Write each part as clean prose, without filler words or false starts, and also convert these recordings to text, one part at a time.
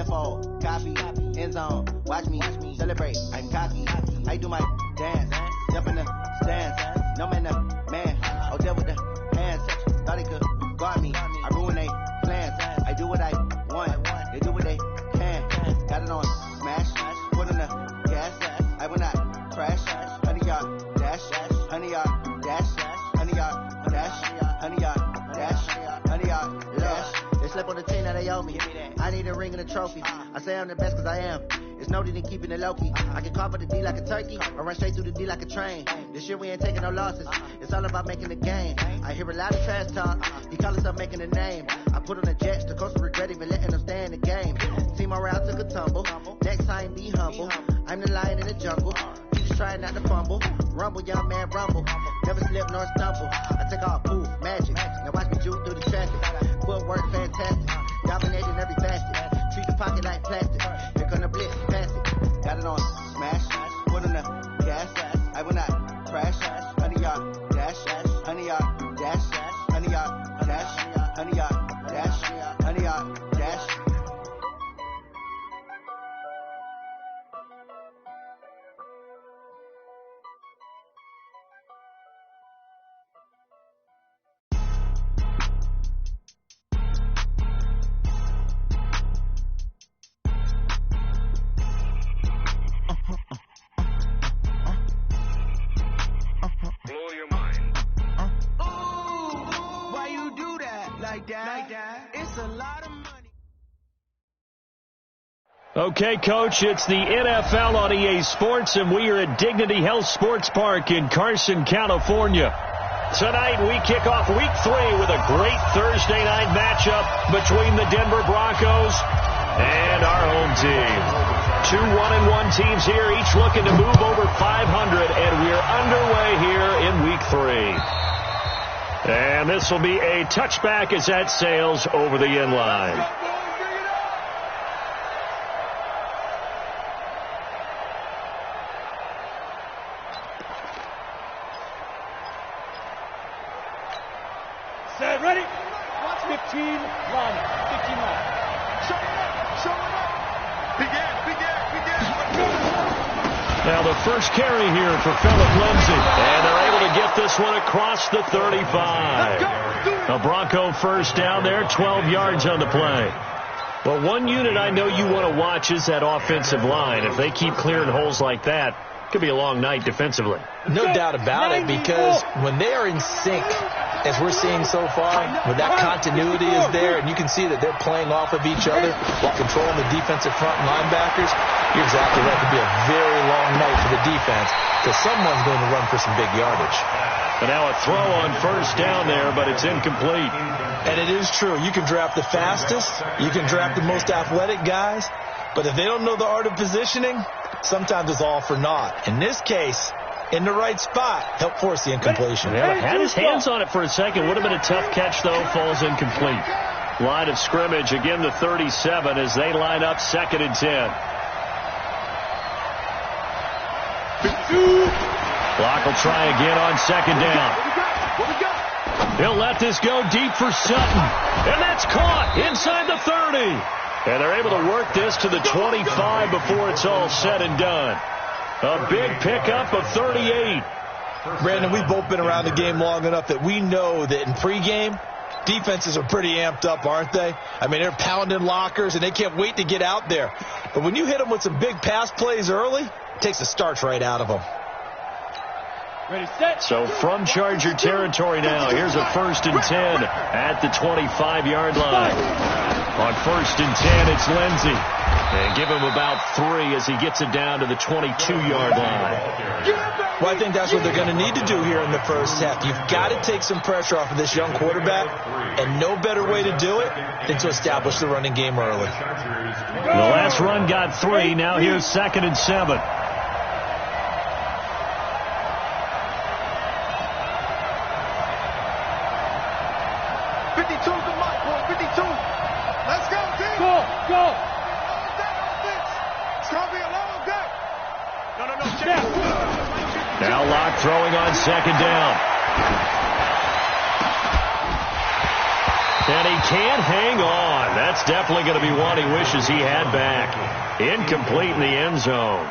tenfold, copy, end zone. Watch me celebrate. I'm cocky. I do my dance, jump in the stands. No man, man. Oh, there with the hands. Thought they could guard me. I ruin they plans. I do what I want. They do what they can. Got it on smash. Put in the gas. I will not crash. 100-yard dash. 100-yard dash. 100-yard dash. 100-yard dash. 100-yard dash. They slip on the team that they owe me. I need a ring and a trophy. I say I'm the best cause I am. It's noted in keeping it low-key. I can carve up the D like a turkey or run straight through the D like a train. This year we ain't taking no losses. It's all about making the game. I hear a lot of trash talk. He call himself making a name. I put on the Jets. The coach will regret even letting them stay in the game. Team morale took a tumble. Next time be humble. I'm the lion in the jungle. You just trying not to fumble. Rumble, young man, rumble. Never slip nor stumble. I take off, poof, magic. Now watch me juke through the traffic. Footwork fantastic. Dominating every facet. Treat the pocket like plastic. Here come the blitz, pass it. Got it on smash. Put in the gas. I will not crash. 100-yard dash. 100-yard dash. 100-yard dash. 100-yard dash. 100-yard dash. It's a lot of money. Okay, Coach, it's the NFL on EA Sports, and we are at Dignity Health Sports Park in Carson, California. Tonight, we kick off Week 3 with a great Thursday night matchup between the Denver Broncos and our home team. Two 1-1 teams here, each looking to move over 500, and we're underway here in Week 3. And this will be a touchback as that sails over the end line. Set, ready? 15, run. 15 run. Show it up. Begin. Now the first carry here for Phillip Lindsay. And they're able to get this one across the 35. A Bronco first down there, 12 yards on the play. Well, one unit I know you want to watch is that offensive line. If they keep clearing holes like that, it could be a long night defensively. No doubt about it, because when they are in sync, as we're seeing so far, when that continuity is there, and you can see that they're playing off of each other while controlling the defensive front linebackers, you're exactly right. It could be a very long night for the defense because someone's going to run for some big yardage. And now a throw on first down there, but it's incomplete. And it is true. You can draft the fastest. You can draft the most athletic guys. But if they don't know the art of positioning, sometimes it's all for naught. In this case, in the right spot, help force the incompletion. Yeah, had his hands on it for a second. Would have been a tough catch, though. Falls incomplete. Line of scrimmage, again the 37 as they line up 2nd and 10. Block will try again on 2nd down. He'll let this go deep for Sutton. And that's caught inside the 30. And they're able to work this to the 25 before it's all said and done. A big pickup of 38. Brandon, we've both been around the game long enough that we know that in pregame, defenses are pretty amped up, aren't they? I mean, they're pounding lockers, and they can't wait to get out there. But when you hit them with some big pass plays early, it takes the starch right out of them. Ready, set. So from Charger territory now, here's a 1st and 10 at the 25-yard line. On 1st and 10, it's Lindsay. And give him about 3 as he gets it down to the 22-yard line. Well, I think that's what they're going to need to do here in the first half. You've got to take some pressure off of this young quarterback, and no better way to do it than to establish the running game early. The last run got 3. Now here's 2nd and 7. Now Locke throwing on 2nd down. And he can't hang on. That's definitely going to be one he wishes he had back. Incomplete in the end zone.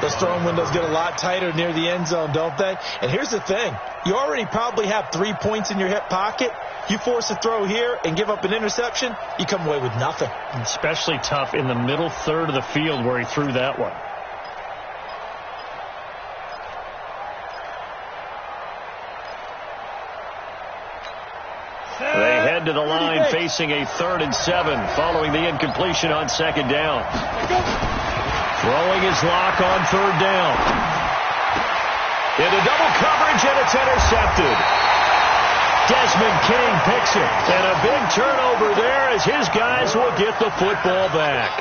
Those throwing windows get a lot tighter near the end zone, don't they? And here's the thing. You already probably have 3 points in your hip pocket. You force a throw here and give up an interception, you come away with nothing. Especially tough in the middle third of the field where he threw that one. They head to the line facing a 3rd and 7 following the incompletion on 2nd down. Throwing his lock on 3rd down. Into double coverage, and it's intercepted. Desmond King picks it. And a big turnover there as his guys will get the football back.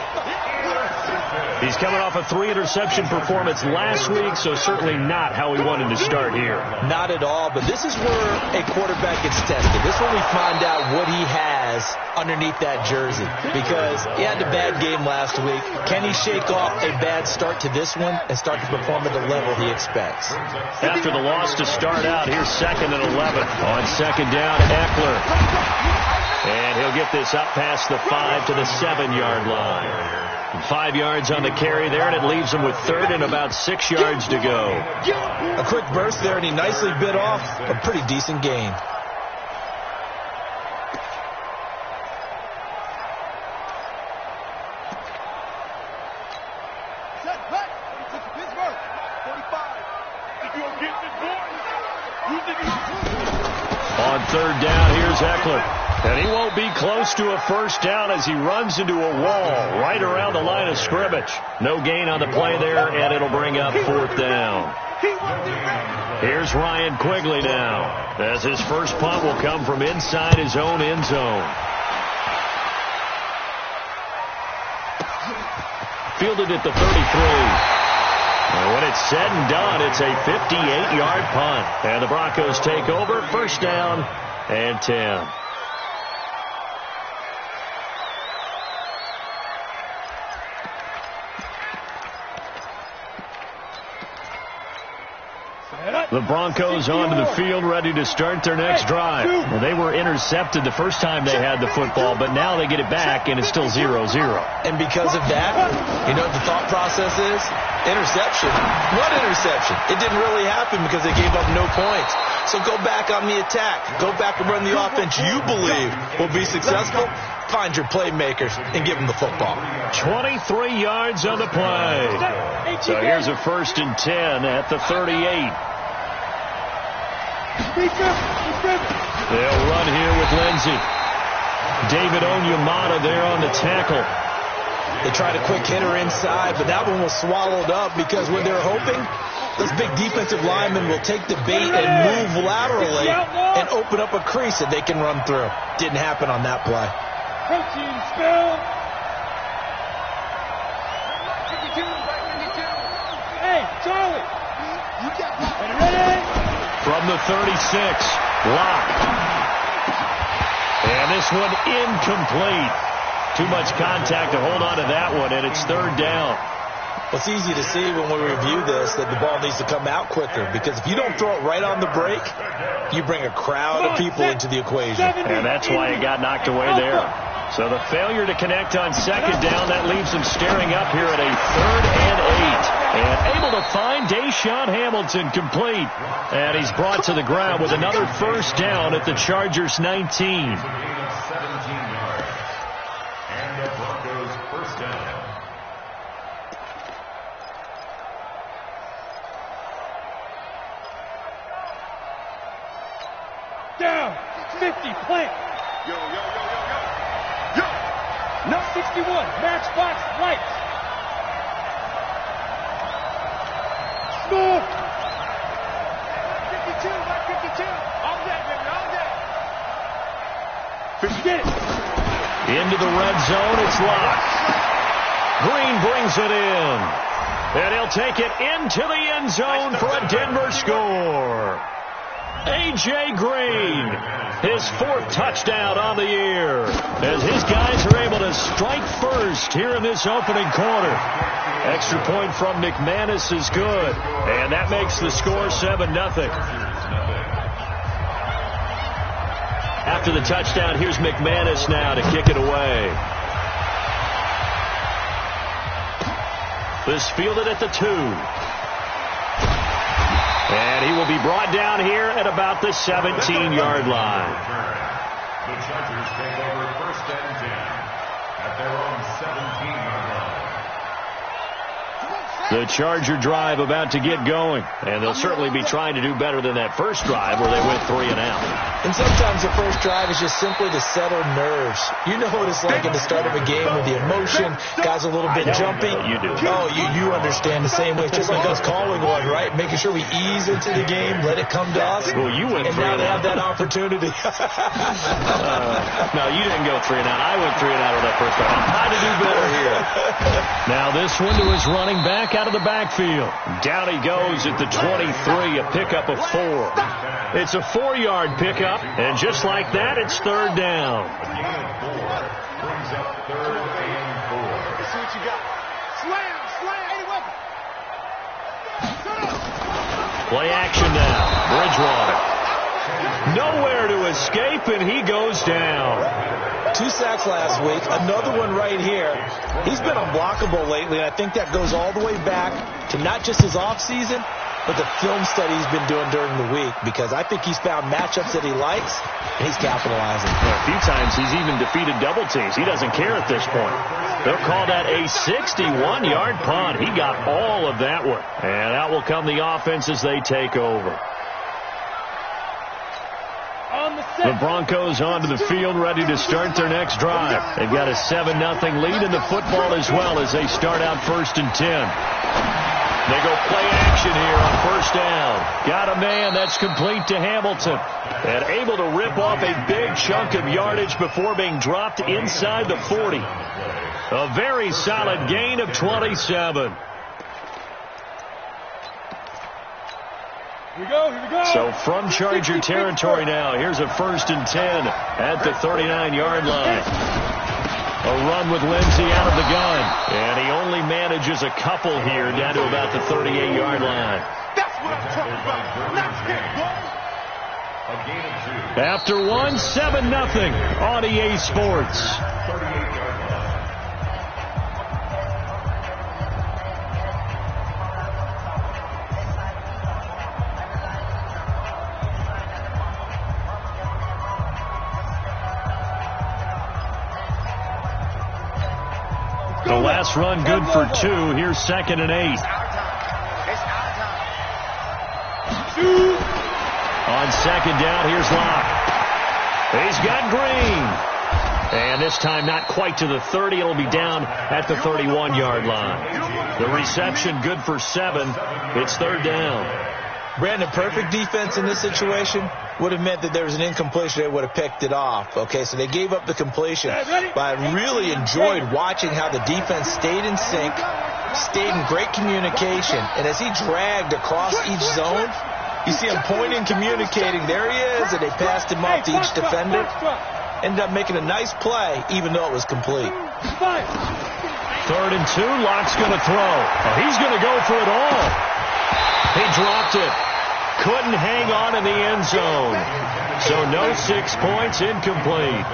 He's coming off a 3-interception performance last week, so certainly not how he wanted to start here. Not at all, but this is where a quarterback gets tested. This is where we find out what he has underneath that jersey, because he had a bad game last week. Can he shake off a bad start to this one and start to perform at the level he expects? After the loss to start out, here's 2nd and 11. On 2nd down, Eckler. And he'll get this up past the 5 to the 7-yard line. 5 yards on the carry there, and it leaves him with 3rd and about 6 yards to go. A quick burst there, and he nicely bit off a pretty decent gain. On 3rd down, here's Eckler. And he won't be close to a 1st down as he runs into a wall right around the line of scrimmage. No gain on the play there, and it'll bring up 4th down. Here's Ryan Quigley now, as his first punt will come from inside his own end zone. Fielded at the 33. And when it's said and done, it's a 58-yard punt. And the Broncos take over, 1st down and 10. The Broncos onto the field, ready to start their next drive. Well, they were intercepted the first time they had the football, but now they get it back, and it's still 0-0. And because of that, you know what the thought process is? Interception. What interception? It didn't really happen because they gave up no points. So go back on the attack. Go back and run the offense you believe will be successful. Find your playmakers and give them the football. 23 yards on the play. So here's a 1st and 10 at the 38. They'll run here with Lindsey. David Onyemata there on the tackle. They tried a quick hitter inside, but that one was swallowed up because what they're hoping, those big defensive linemen will take the bait and move laterally and open up a crease that they can run through. Didn't happen on that play. Protein spill. Hey, Charlie. Ready? From the 36, Locke. And this one incomplete. Too much contact to hold on to that one, and it's 3rd down. Well, it's easy to see when we review this that the ball needs to come out quicker, because if you don't throw it right on the break, you bring a crowd of people into the equation. And that's why it got knocked away there. So the failure to connect on 2nd down, that leaves them staring up here at a 3rd and 8. And able to find Deshaun Hamilton complete. And he's brought to the ground with another 1st down at the Chargers' 19. Down. 50. Plant. Yo. No 61. Matchbox lights. Smooth. 52. 52. All day, baby. All day. Get it. Into the red zone. It's locked. Green brings it in. And he'll take it into the end zone for a Denver score. A.J. Green, his 4th touchdown on the year, as his guys are able to strike first here in this opening quarter. Extra point from McManus is good, and that makes the score 7-0. After the touchdown, here's McManus now to kick it away. This fielded at the 2. And he will be brought down here at about the 17-yard line. The Chargers take over 1st and 10 at their own 17-yard line. The Charger drive about to get going, and they'll certainly be trying to do better than that first drive where they went 3 and out. And sometimes the first drive is just simply to settle nerves. You know what it's like at the start of a game with the emotion, guys a little bit jumpy. You do. Oh, you understand the same way. It's just like us calling one, right? Making sure we ease into the game, let it come to us. Well, you went 3 and out. And now they have that opportunity. No, you didn't go 3 and out. I went 3 and out on that first drive. I'm trying to do better here. Now this one to his running back out of the backfield. Down he goes at the 23, a pickup of 4. It's a 4-yard pickup, and just like that, it's 3rd down. Brings up 3rd and 4. Let's see what you got. Slam. Play action now. Bridgewater. Nowhere to escape, and he goes down. 2 sacks last week, another one right here. He's been unblockable lately, and I think that goes all the way back to not just his offseason, but the film study he's been doing during the week, because I think he's found matchups that he likes, and he's capitalizing. A few times he's even defeated double teams. He doesn't care at this point. They'll call that a 61-yard punt. He got all of that one. And out will come the offense as they take over. The Broncos onto the field, ready to start their next drive. They've got a 7-0 lead in the football as well as they start out 1st and 10. They go play action here on 1st down. Got a man that's complete to Hamilton. And able to rip off a big chunk of yardage before being dropped inside the 40. A very solid gain of 27. Here we go. So from Charger territory now, here's a 1st and 10 at the 39-yard line. A run with Lindsey out of the gun. And he only manages a couple here down to about the 38-yard line. That's what I'm talking about. A gain of 2. After 1, 7-0 on EA Sports. 38-yard line. The last run good for 2. Here's 2nd and 8. On 2nd down, here's Locke. He's got Green. And this time not quite to the 30. It'll be down at the 31-yard line. The reception good for 7. It's 3rd down. Brandon, perfect defense in this situation would have meant that there was an incompletion. They would have picked it off. Okay, so they gave up the completion. But I really enjoyed watching how the defense stayed in sync, stayed in great communication. And as he dragged across each zone, you see him pointing, communicating. There he is, and they passed him off to each defender. Ended up making a nice play, even though it was complete. 3rd and 2, Locke's going to throw. Oh, he's going to go for it all. He dropped it. Couldn't hang on in the end zone. So no 6 points, incomplete.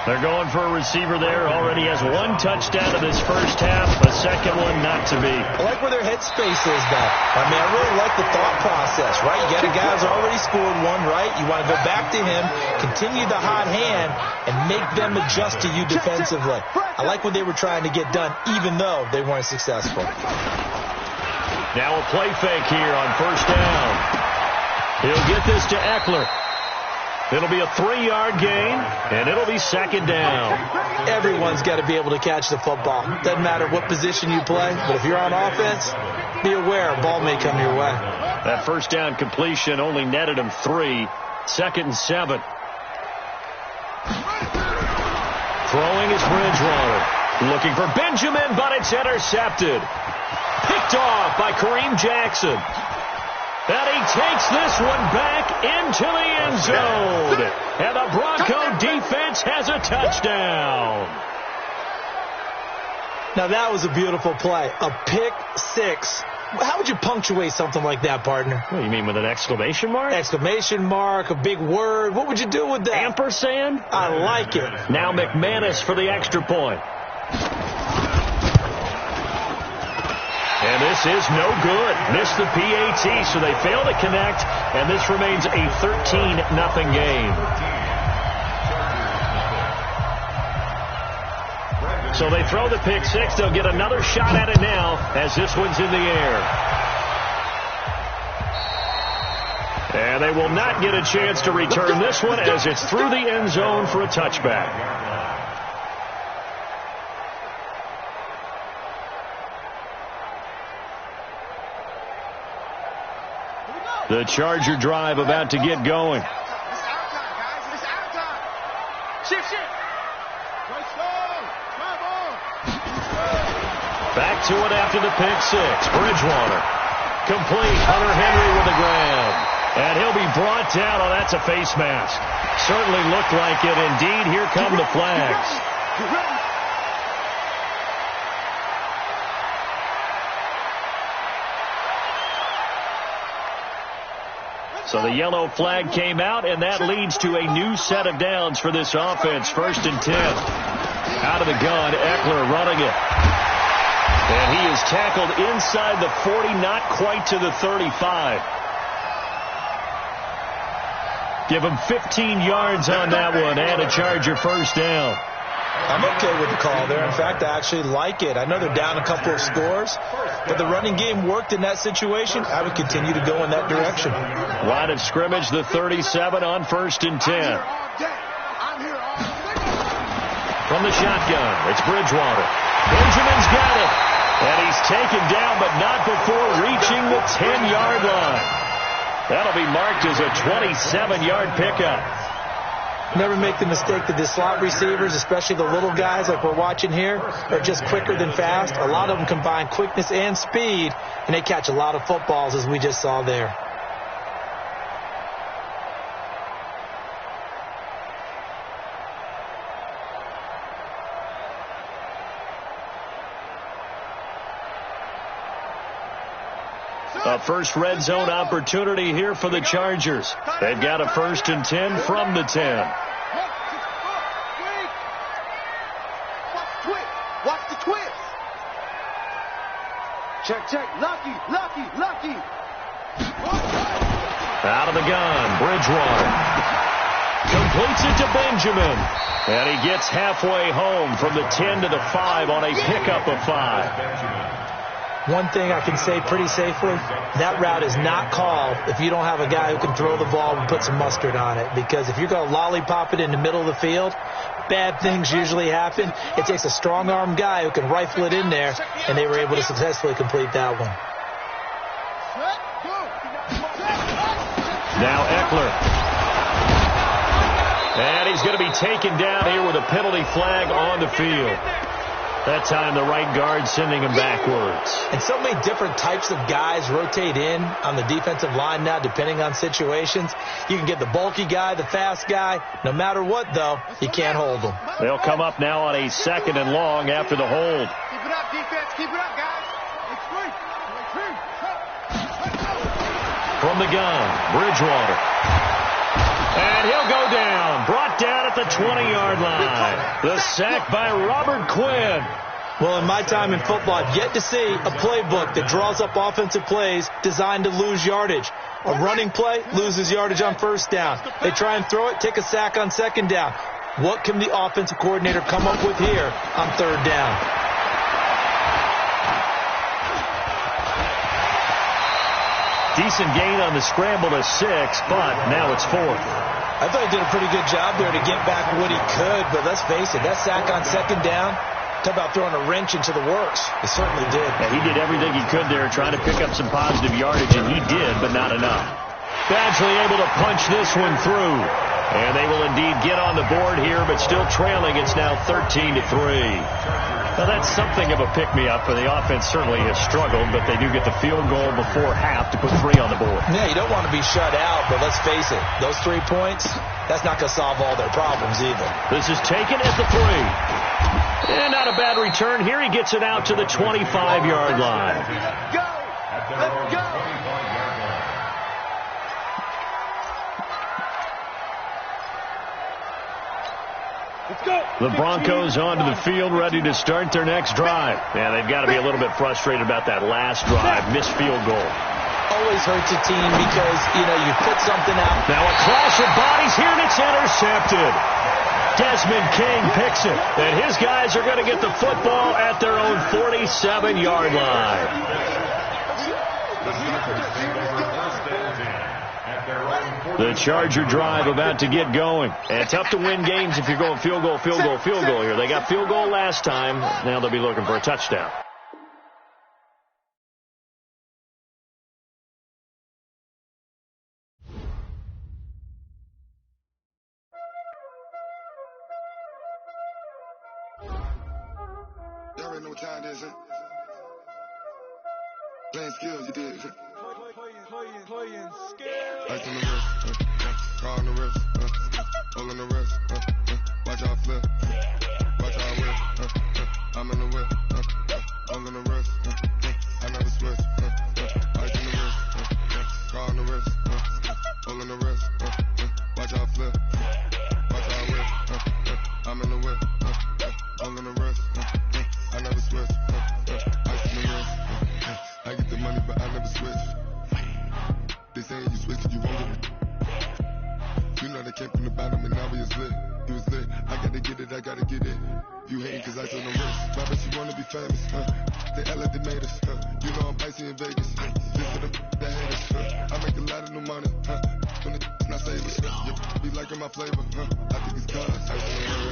They're going for a receiver there. Already has 1 touchdown in this first half. A second one not to be. I like where their headspace is, though. I mean, I really like the thought process, right? You got a guy who's already scored 1, right? You want to go back to him, continue the hot hand, and make them adjust to you defensively. I like what they were trying to get done, even though they weren't successful. Now a play fake here on 1st down. He'll get this to Eckler. It'll be a 3-yard gain, and it'll be 2nd down. Everyone's got to be able to catch the football. Doesn't matter what position you play, but if you're on offense, be aware a ball may come your way. That 1st down completion only netted him 3. 2nd and 7. Throwing is Bridgewater. Looking for Benjamin, but it's intercepted. Picked off by Kareem Jackson. And he takes this one back into the end zone. And the Bronco defense has a touchdown. Now that was a beautiful play. A pick 6 How would you punctuate something like that, partner? What do you mean, with an exclamation mark? Exclamation mark, a big word. What would you do with that? Ampersand? I like it. Now McManus for the extra point. And this is no good. Missed the PAT, so they fail to connect, and this remains a 13-0 game. So they throw the pick six. They'll get another shot at it now as this one's in the air. And they will not get a chance to return this one as it's through the end zone for a touchback. The Charger drive about to get going. It's our time, guys. It's our time. Shift. Back to it after the pick six. Bridgewater. Complete. Hunter Henry with the grab. And he'll be brought down. Oh, that's a face mask. Certainly looked like it. Indeed, here come the flags. So the yellow flag came out, and that leads to a new set of downs for this offense. 1st and 10. Out of the gun, Eckler running it. And he is tackled inside the 40, not quite to the 35. Give him 15 yards on that one, and a Charger first down. I'm okay with the call there. In fact, I actually like it. I know they're down a couple of scores, but the running game worked in that situation. I would continue to go in that direction. Line of scrimmage, the 37 on 1st and 10. From the shotgun, it's Bridgewater. Benjamin's got it. And he's taken down, but not before reaching the 10-yard line. That'll be marked as a 27-yard pickup. Never make the mistake that the slot receivers, especially the little guys like we're watching here, are just quicker than fast. A lot of them combine quickness and speed, and they catch a lot of footballs, as we just saw there. A first red zone opportunity here for the Chargers. They've got a 1st and 10 from the 10. Watch the twist. Check. Lucky. Out of the gun, Bridgewater. Completes it to Benjamin. And he gets halfway home from the 10 to the 5 on a pickup of 5. One thing I can say pretty safely, that route is not called if you don't have a guy who can throw the ball and put some mustard on it. Because if you're going to lollipop it in the middle of the field, bad things usually happen. It takes a strong-arm guy who can rifle it in there, and they were able to successfully complete that one. Now Eckler. And he's going to be taken down here with a penalty flag on the field. That time the right guard sending him backwards. And so many different types of guys rotate in on the defensive line now, depending on situations. You can get the bulky guy, the fast guy. No matter what, though, you can't hold them. They'll come up now on a 2nd and long after the hold. Keep it up, defense. Keep it up, guys. From the gun, Bridgewater. And he'll go down. Brought down at the 20-yard line. The sack by Robert Quinn. Well, in my time in football, I've yet to see a playbook that draws up offensive plays designed to lose yardage. A running play loses yardage on 1st down. They try and throw it, take a sack on 2nd down. What can the offensive coordinator come up with here on 3rd down? Decent gain on the scramble to 6, but now it's 4th. I thought he did a pretty good job there to get back what he could, but let's face it, that sack on 2nd down, talk about throwing a wrench into the works. It certainly did. Yeah, he did everything he could there trying to pick up some positive yardage, and he did, but not enough. Badgley able to punch this one through. And they will indeed get on the board here, but still trailing. It's now 13-3. Now, that's something of a pick-me-up, for the offense certainly has struggled, but they do get the field goal before half to put 3 on the board. Yeah, you don't want to be shut out, but let's face it, those 3 points, that's not going to solve all their problems either. This is taken at the 3. And not a bad return here. He gets it out to the 25-yard line. their own 25-yard line. The Broncos onto the field, ready to start their next drive. And they've got to be a little bit frustrated about that last drive, missed field goal. Always hurts a team because, you put something out. Now a clash of bodies here, and it's intercepted. Desmond King picks it, and his guys are going to get the football at their own 47-yard line. The Charger drive about to get going. And tough to win games if you're going field goal here. They got field goal last time. Now they'll be looking for a touchdown. Y'all already know what time it is, huh? Playing skills, you did. Playing skills. Ice on the wrist, car on the wrist, hole in the wrist, watch out flip, watch out whip, I'm in the whip, hole in the wrist, I never switch, ice on the wrist, car on the wrist, hole in the wrist, watch out flip, watch out whip, I'm in the whip, hole in the wrist, I never switch, ice on the wrist, I get the money but I never switch. They saying you switch, you won't get it. You know they came from the bottom and now we is lit. You was lit, I gotta get it, I gotta get it. You hating cause I told them wrist. Why but you wanna be famous, They Ella they made us, You know I'm icy in Vegas, This for the that hate us, I make a lot of new money, When it's not saving, You be liking my flavor, I think it's cause I told them